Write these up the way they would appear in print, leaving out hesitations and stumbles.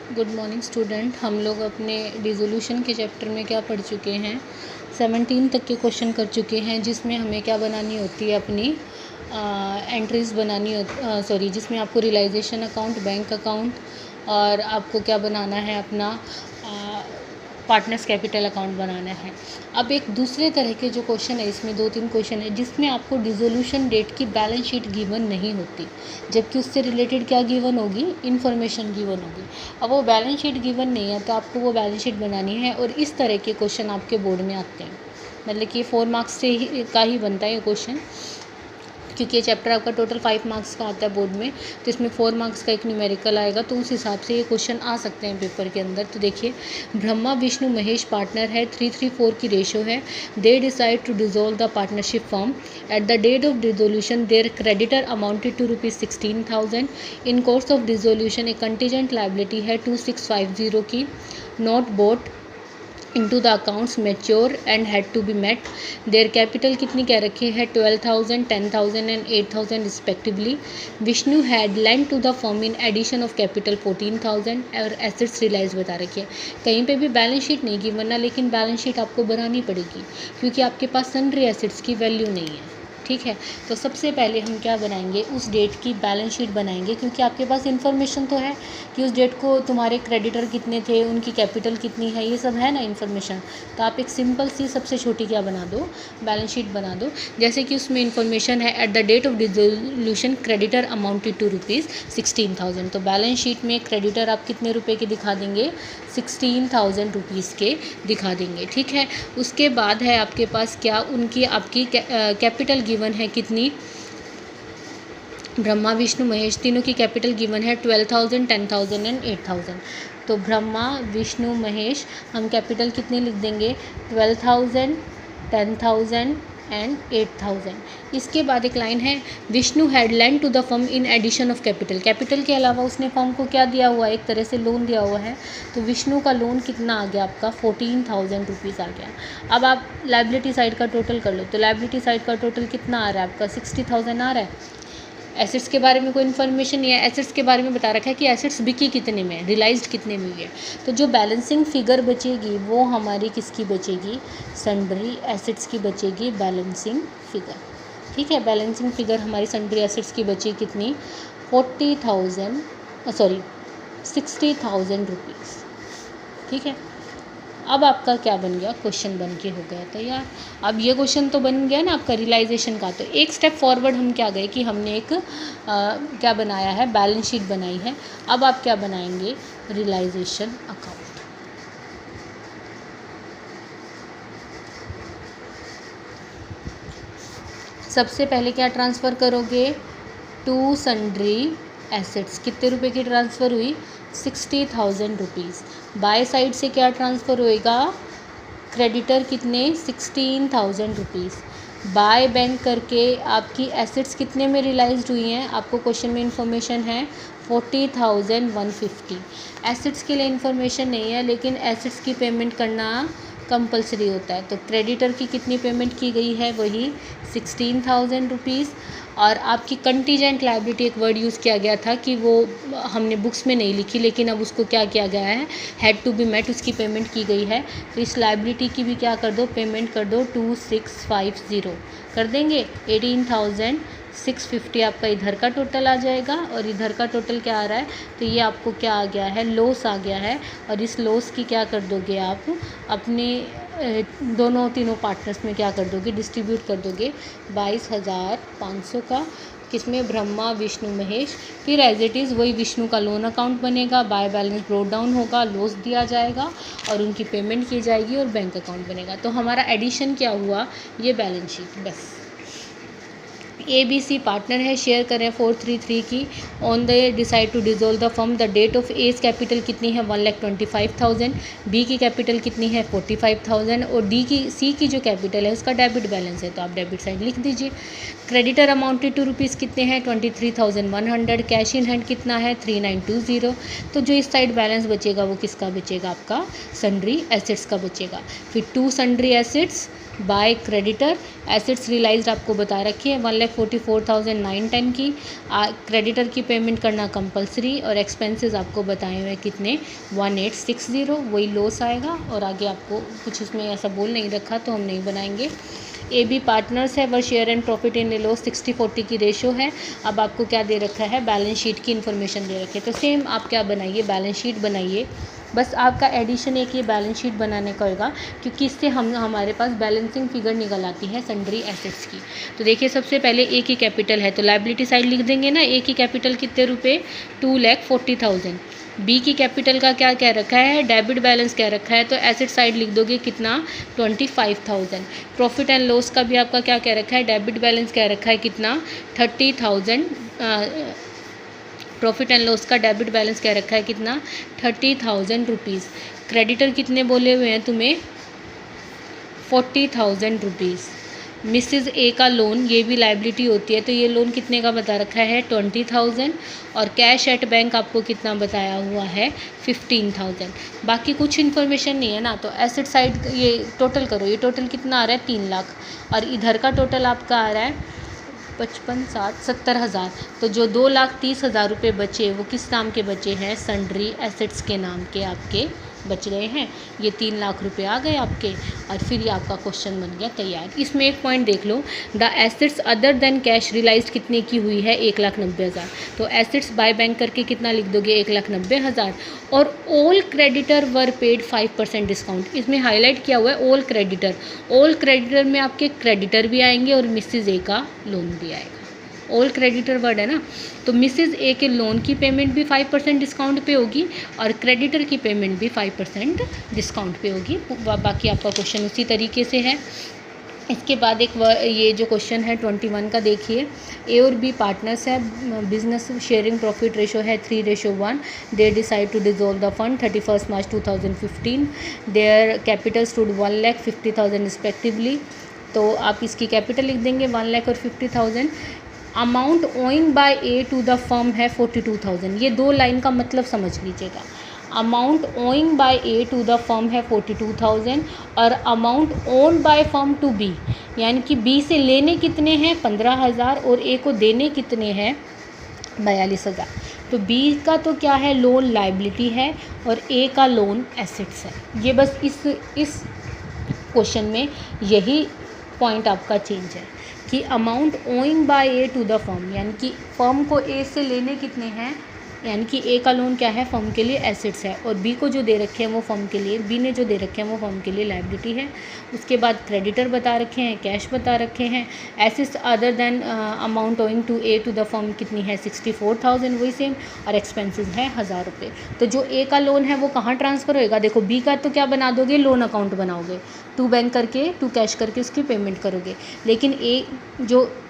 Good morning student. हम लोग अपने डिसोल्यूशन के चैप्टर में क्या पढ़ चुके हैं, 17 तक के क्वेश्चन कर चुके हैं, जिसमें हमें क्या बनानी होती है, अपनी एंट्रीज़ बनानी होती, जिसमें आपको रियलाइजेशन अकाउंट, बैंक अकाउंट और आपको क्या बनाना है, अपना पार्टनर्स कैपिटल अकाउंट बनाना है। अब एक दूसरे तरह के जो क्वेश्चन है, इसमें 2-3 क्वेश्चन है जिसमें आपको डिसोल्यूशन डेट की बैलेंस शीट गिवन नहीं होती, जबकि उससे रिलेटेड क्या गिवन होगी, इन्फॉर्मेशन गिवन होगी। अब वो बैलेंस शीट गिवन नहीं है तो आपको वो बैलेंस शीट बनानी है, और इस तरह के क्वेश्चन आपके बोर्ड में आते हैं। मतलब कि 4 मार्क्स से ही का ही बनता है ये क्वेश्चन, क्योंकि ये चैप्टर आपका टोटल 5 मार्क्स का आता है बोर्ड में, तो इसमें 4 मार्क्स का एक न्यूमेरिकल आएगा, तो उस हिसाब से ये क्वेश्चन आ सकते हैं पेपर के अंदर। तो देखिए, ब्रह्मा विष्णु महेश पार्टनर है, 3:3:4 की रेशो है। They decide to dissolve the partnership firm. At the date of dissolution their creditor amounted to ₹16,000। In course of dissolution a contingent liability है 2650 की, not brought into the accounts mature and had to be met. Their capital कितनी कह रखी है, 12,000, 10,000 and 8,000 respectively. Vishnu had lent to the firm in addition of capital 14,000 और assets realized बता रखी है। कहीं पे भी बैलेंस शीट नहीं की वरना, लेकिन बैलेंस शीट आपको बनानी पड़ेगी क्योंकि आपके पास सन्ड्री एसेट्स की वैल्यू नहीं है। ठीक है, तो सबसे पहले हम क्या बनाएंगे, उस डेट की बैलेंस शीट बनाएंगे, क्योंकि आपके पास इन्फॉर्मेशन तो है कि उस डेट को तुम्हारे क्रेडिटर कितने थे, उनकी कैपिटल कितनी है, ये सब है ना इन्फॉर्मेशन। तो आप एक सिंपल सी सबसे छोटी क्या बना दो, बैलेंस शीट बना दो। जैसे कि उसमें इन्फॉर्मेशन है, at the date of dissolution creditor amounted to ₹16,000। तो बैलेंस शीट में क्रेडिटर आप कितने रुपए के दिखा देंगे, 16,000 के दिखा देंगे। ठीक है, उसके बाद है आपके पास क्या, उनकी आपकी कैपिटल गिवन है कितनी, ब्रह्मा विष्णु महेश तीनों की कैपिटल गिवन है 12,000, 10,000 एंड 8,000। तो ब्रह्मा विष्णु महेश हम कैपिटल कितने लिख देंगे, 12,000, 10,000 एंड 8,000। इसके बाद एक लाइन है, Vishnu had lent to the firm in addition of capital. Capital के अलावा उसने फर्म को क्या दिया हुआ है, एक तरह से लोन दिया हुआ है। तो विष्णु का लोन कितना आ गया आपका, 14,000 आ गया। अब आप लायबिलिटी साइड का टोटल कर लो, तो लायबिलिटी साइड का टोटल कितना आ रहा है आपका, 60,000 आ रहा है। एसेट्स के बारे में कोई इन्फॉर्मेशन नहीं है, एसेट्स के बारे में बता रखा है कि एसेट्स बिकी कितने में, रियलाइज्ड कितने में हुई है। तो जो बैलेंसिंग फिगर बचेगी वो हमारी किसकी बचेगी, सन्ड्री एसेट्स की बचेगी बैलेंसिंग फिगर। ठीक है, बैलेंसिंग फिगर हमारी सन्ड्री एसेट्स की बची कितनी, 60,000 रुपीज़। ठीक है, अब आपका क्या बन गया, क्वेश्चन बन के हो गया तैयार। अब ये क्वेश्चन तो बन गया ना आपका रियलाइजेशन का। तो एक स्टेप फॉरवर्ड हम क्या गए कि हमने एक क्या बनाया है, बैलेंस शीट बनाई है। अब आप क्या बनाएंगे, रियलाइजेशन अकाउंट। सबसे पहले क्या ट्रांसफ़र करोगे, टू सन्ड्री एसेट्स। कितने रुपए की ट्रांसफ़र हुई, 60,000 रुपीज़। बाय साइड से क्या ट्रांसफ़र होएगा, क्रेडिटर कितने, 16,000 रुपीज़। बाय बैंक करके आपकी एसेट्स कितने में रियलाइज्ड हुई हैं, आपको क्वेश्चन में इन्फॉर्मेशन है 40,150। एसेट्स के लिए इन्फॉर्मेशन नहीं है, लेकिन एसेट्स की पेमेंट करना कंपलसरी होता है। तो क्रेडिटर की कितनी पेमेंट की गई है, वही 16,000 रुपीज़। और आपकी कंटीजेंट लायबिलिटी, एक वर्ड यूज़ किया गया था कि वो हमने बुक्स में नहीं लिखी, लेकिन अब उसको क्या किया गया है, हैड टू बी मेट, उसकी पेमेंट की गई है। तो इस लायबिलिटी की भी क्या कर दो, पेमेंट कर दो, 2650 कर देंगे। 18,650 आपका इधर का टोटल आ जाएगा, और इधर का टोटल क्या आ रहा है, तो ये आपको क्या आ गया है, लॉस आ गया है। और इस लॉस की क्या कर दोगे आप, अपने दोनों तीनों पार्टनर्स में क्या कर दोगे, डिस्ट्रीब्यूट कर दोगे 22,500 का, किसमें, ब्रह्मा विष्णु महेश। फिर एज इट इज़ वही विष्णु का लोन अकाउंट बनेगा, बाय बैलेंस ब्रोट डाउन होगा, लॉस दिया जाएगा और उनकी पेमेंट की जाएगी और बैंक अकाउंट बनेगा। तो हमारा एडिशन क्या हुआ, ये बैलेंस शीट। बस ABC पार्टनर है, शेयर कर रहे हैं 433 की। On the decide to dissolve the firm, the date of as capital कितनी है, 1,25,000। बी की कैपिटल कितनी है, 45,000। और सी की जो कैपिटल है उसका डेबिट बैलेंस है, तो आप डेबिट साइड लिख दीजिए। क्रेडिटर अमाउंटेड टू रुपीज़ कितने हैं, 23,100। कैश इन हैंड कितना है, 3,920। तो जो इस साइड बैलेंस बचेगा वो किसका बचेगा, आपका सन्ड्री एसेट्स का बचेगा। फिर to sundry assets by creditor. Assets realised आपको बता रखी है 1,44,910 की। क्रेडिटर की पेमेंट करना कंपलसरी और एक्सपेंसेस आपको बताए हुए कितने 1860, वही लॉस आएगा। और आगे आपको कुछ इसमें ऐसा बोल नहीं रखा तो हम नहीं बनाएंगे। ए बी पार्टनर्स है, वह share and profit in loss 60-40 की रेशो है। अब आपको क्या दे रखा है, बैलेंस शीट की इन्फॉर्मेशन दे रखी है। तो सेम आप क्या बनाइए, बैलेंस शीट बनाइए। बस आपका एडिशन एक ये बैलेंस शीट बनाने का होगा, क्योंकि इससे हमारे पास बैलेंसिंग फिगर निकल आती है सन्ड्री एसेट्स की। तो देखिए सबसे पहले ए की कैपिटल है, तो लायबिलिटी साइड लिख देंगे ना। ए की कैपिटल कितने रुपए, 2,40,000। बी की कैपिटल का क्या कह रखा है, डेबिट बैलेंस कह रखा है, तो एसेट साइड लिख दोगे कितना, 25,000। प्रॉफिट एंड लॉस का भी आपका क्या कह रखा है, डेबिट बैलेंस कह रखा है कितना, 30,000। प्रॉफिट एंड लॉस का डेबिट बैलेंस कह रखा है कितना, 30,000 रुपीज़। क्रेडिटर कितने बोले हुए हैं तुम्हें, 40,000 रुपीज़। मिसेज़ ए का लोन, ये भी लायबिलिटी होती है, तो ये लोन कितने का बता रखा है, 20,000। और कैश एट बैंक आपको कितना बताया हुआ है, 15,000। बाकी कुछ इन्फॉर्मेशन नहीं है ना। तो एसेट साइड ये टोटल करो, ये टोटल कितना आ रहा है, 3 लाख। और इधर का टोटल आपका आ रहा है 55, 7, 70,000। तो जो 2,30,000 रुपये बचे वो किस नाम के बचे हैं, सन्ड्री एसेट्स के नाम के आपके बच गए हैं। ये 3 लाख रुपए आ गए आपके। और फिर ये आपका क्वेश्चन बन गया तैयार। इसमें एक पॉइंट देख लो, the assets other than cash realized कितने की हुई है, 1,90,000। तो एसेट्स बाय बैंक करके कितना लिख दोगे, 1,90,000। और ऑल क्रेडिटर वर पेड 5% डिस्काउंट, इसमें हाईलाइट किया हुआ है ऑल क्रेडिटर। ऑल क्रेडिटर में आपके क्रेडिटर भी आएंगे और मिसेज ए का लोन भी आएगा। ऑल क्रेडिटर वर्ड है ना, तो मिसेज ए के लोन की पेमेंट भी 5% डिस्काउंट पे होगी और क्रेडिटर की पेमेंट भी 5% डिस्काउंट पे होगी। बाकी आपका क्वेश्चन उसी तरीके से है। इसके बाद एक ये जो क्वेश्चन है 21 का देखिए, ए और बी पार्टनर्स है, बिजनेस शेयरिंग प्रॉफिट रेशो है 3:1। They decide to dissolve the fund 31 March 2015। Their capital stood 1,50,000 respectively. तो आप इसकी कैपिटल लिख देंगे 1 लाख और 50,000। Amount owing by A to the firm है 42,000। ये 2 लाइन का मतलब समझ लीजिएगा। Amount owing by A to the firm है 42,000 और amount owned by firm to B, यानी कि बी से लेने कितने हैं 15,000 और ए को देने कितने हैं 42,000। तो बी का तो क्या है, लोन लायबिलिटी है और ए का लोन एसेट्स है। ये बस इस क्वेश्चन में यही पॉइंट आपका चेंज है कि amount owing by A to the firm, यानी कि फर्म को ए से लेने कितने हैं, यानी कि ए का लोन क्या है, फर्म के लिए एसेट्स है और बी को जो दे रखे हैं वो फर्म के लिए, बी ने जो दे रखे हैं वो फर्म के लिए लायबिलिटी है। उसके बाद क्रेडिटर बता रखे हैं, कैश बता रखे हैं। Assets other than amount owing to A to the firm कितनी है 64,000, वही सेम। और एक्सपेंसेस है 1,000 रुपये। तो जो ए का लोन है वो कहाँ ट्रांसफ़र होएगा, देखो बी का तो क्या बना दोगे, लोन अकाउंट बनाओगे, टू बैंक करके टू कैश करके उसकी पेमेंट करोगे। लेकिन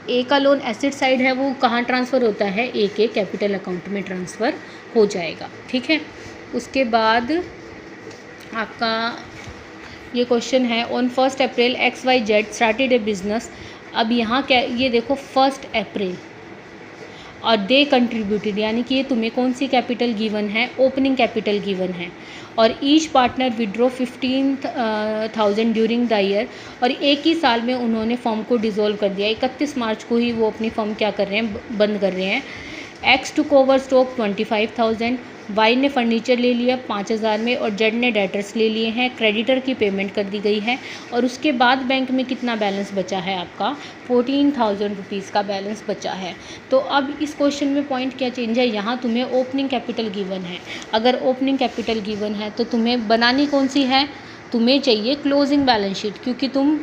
ए का लोन एसेट साइड है वो कहाँ ट्रांसफ़र होता है, ए के कैपिटल अकाउंट में ट्रांसफ़र हो जाएगा। ठीक है। उसके बाद आपका ये क्वेश्चन है, on 1 April XYZ started a business. अब यहाँ क्या, ये देखो 1 अप्रैल और दे कंट्रीब्यूटेड, यानी कि ये तुम्हें कौन सी कैपिटल गिवन है, ओपनिंग कैपिटल गिवन है। और each partner withdraw 15,000 during the year, और एक ही साल में उन्होंने फर्म को डिसॉल्व कर दिया। 31 मार्च को ही वो अपनी फर्म क्या कर रहे हैं, बंद कर रहे हैं। X took over stock 25,000, Y ने फर्नीचर ले लिया 5,000 में और जेड ने डेटर्स ले लिए हैं। क्रेडिटर की पेमेंट कर दी गई है और उसके बाद बैंक में कितना बैलेंस बचा है आपका, 14,000 रुपीज़ का बैलेंस बचा है। तो अब इस क्वेश्चन में पॉइंट क्या चेंज है, यहाँ तुम्हें ओपनिंग कैपिटल गिवन है। अगर ओपनिंग कैपिटल गिवन है तो तुम्हें बनानी कौन सी है, तुम्हें चाहिए क्लोजिंग बैलेंस शीट, क्योंकि तुम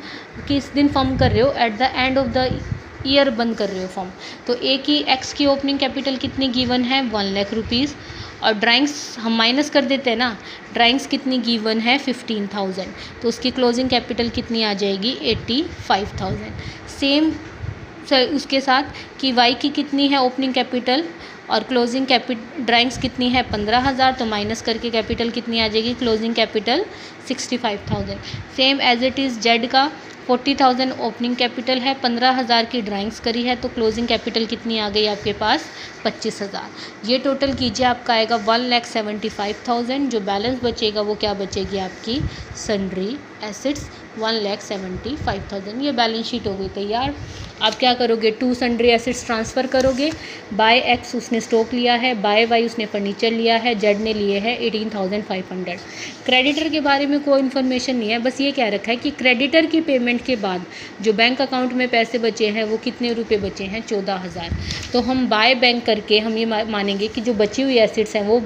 किस दिन फर्म कर रहे हो, at the end of the year बंद कर रहे हो फर्म। तो ए की एक्स की ओपनिंग कैपिटल कितनी गिवन है, 1 लाख रुपीज़। और ड्राइंग्स हम माइनस कर देते हैं ना, ड्राइंग्स कितनी गिवन है 15,000, तो उसकी क्लोजिंग कैपिटल कितनी आ जाएगी 85,000। सेम उसके साथ कि वाई की कितनी है ओपनिंग कैपिटल और क्लोजिंग ड्राइंग्स कितनी है 15,000, तो माइनस करके कैपिटल कितनी आ जाएगी, closing capital 65,000। Same as it is Z का 40,000 ओपनिंग कैपिटल है, 15,000 की ड्राइंग्स करी है, तो क्लोजिंग कैपिटल कितनी आ गई आपके पास 25,000। ये टोटल कीजिए आपका आएगा 1,75,000। जो बैलेंस बचेगा वो क्या बचेगी आपकी सन्ड्री एसेट्स 1,75,000। ये बैलेंस शीट हो गई तैयार। आप क्या करोगे, टू सन्ड्री एसेट्स ट्रांसफ़र करोगे। बाय एक्स उसने स्टॉक लिया है, बाय वाई उसने फर्नीचर लिया है, जेड ने लिए है 18,500। क्रेडिटर के बारे में कोई इन्फॉर्मेशन नहीं है, बस ये कह रखा है कि क्रेडिटर की पेमेंट के बाद जो बैंक अकाउंट में पैसे बचे हैं वो कितने रुपए बचे हैं, 14,000। तो हम बाय बैंक करके हम ये मानेंगे कि जो बची हुई एसेट्स हैं वो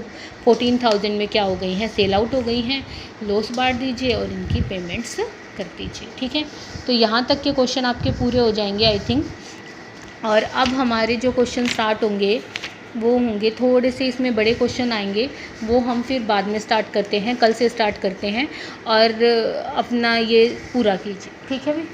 14,000 में क्या हो गई हैं, सेल आउट हो गई हैं। लॉस बांट दीजिए और इनकी पेमेंट्स कर दीजिए। ठीक है, तो यहाँ तक के क्वेश्चन आपके पूरे हो जाएंगे आई थिंक। और अब हमारे जो क्वेश्चन स्टार्ट होंगे वो होंगे थोड़े से, इसमें बड़े क्वेश्चन आएंगे, वो हम फिर बाद में स्टार्ट करते हैं, कल से स्टार्ट करते हैं और अपना ये पूरा कीजिए। ठीक है भाई।